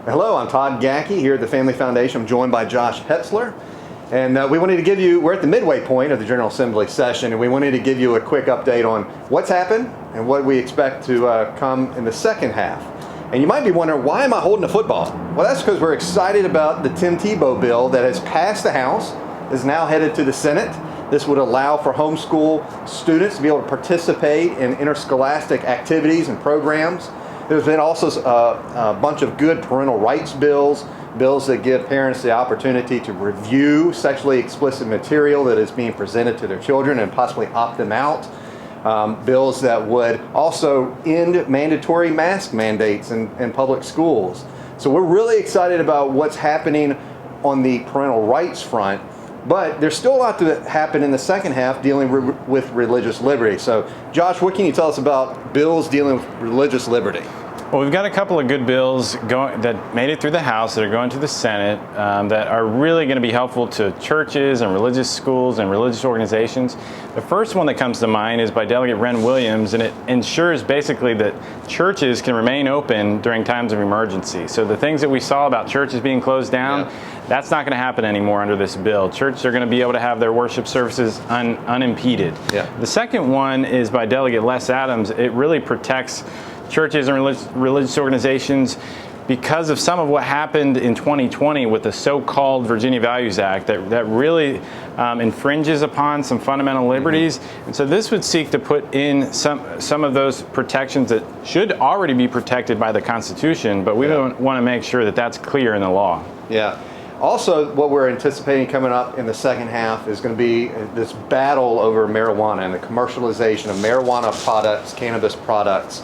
Hello, I'm Todd Gackey here at the Family Foundation. I'm joined by Josh Hetzler. And we wanted to give you, we're at the midway point of the General Assembly session, and we wanted to give you a quick update on what's happened and what we expect to come in the second half. And you might be wondering, why am I holding a football? Well, that's because we're excited about the Tebow Bill that has passed the House, is now headed to the Senate. This would allow for homeschool students to be able to participate in interscholastic activities and programs. There's been also a bunch of good parental rights bills that give parents the opportunity to review sexually explicit material that is being presented to their children and possibly opt them out. Bills that would also end mandatory mask mandates in public schools. So we're really excited about what's happening on the parental rights front, but there's still a lot to happen in the second half dealing with religious liberty. So Josh, what can you tell us about bills dealing with religious liberty? Well, we've got a couple of good bills that made it through the House that are going to the Senate that are really going to be helpful to churches and religious schools and religious organizations. The first one that comes to mind is by Delegate Wren Williams, and it ensures basically that churches can remain open during times of emergency. So the things that we saw about churches being closed down, that's not going to happen anymore under this bill. Churches are going to be able to have their worship services unimpeded. The second one is by Delegate Les Adams. It really protects churches and religious organizations because of some of what happened in 2020 with the so-called Virginia Values Act that really infringes upon some fundamental liberties. And so this would seek to put in some of those protections that should already be protected by the Constitution, but we want to make sure that that's clear in the law. Also, what we're anticipating coming up in the second half is going to be this battle over marijuana and the commercialization of marijuana products, cannabis products.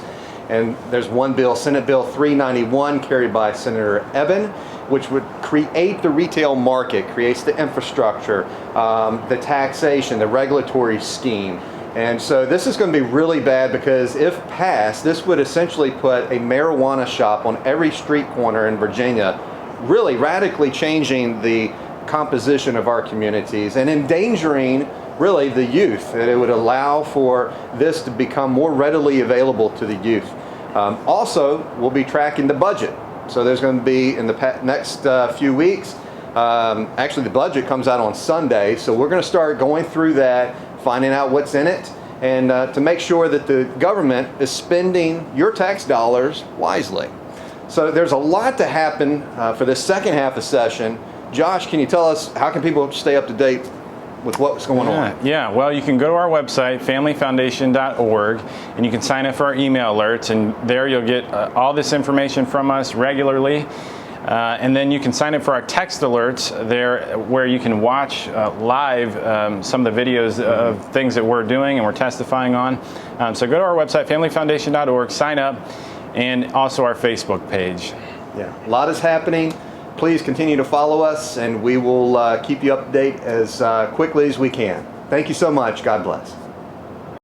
And there's one bill, Senate Bill 391, carried by Senator Eben, which would create the retail market, creates the infrastructure, the taxation, the regulatory scheme. And so this is going to be really bad because if passed, this would essentially put a marijuana shop on every street corner in Virginia, really radically changing the composition of our communities and endangering really the youth. That it would allow for this to become more readily available to the youth. Also, we'll be tracking the budget. So there's going to be in the next few weeks, actually the budget comes out on Sunday, so we're going to start going through that, finding out what's in it, and to make sure that the government is spending your tax dollars wisely. So there's a lot to happen for this second half of session. Josh, can you tell us how can people stay up to date with what's going on? Well, you can go to our website, familyfoundation.org, and you can sign up for our email alerts, and there you'll get all this information from us regularly. And then you can sign up for our text alerts there where you can watch live some of the videos of things that we're doing and we're testifying on. So go to our website, familyfoundation.org, sign up, and also our Facebook page. A lot is happening. Please continue to follow us, and we will keep you up to date as quickly as we can. Thank you so much. God bless.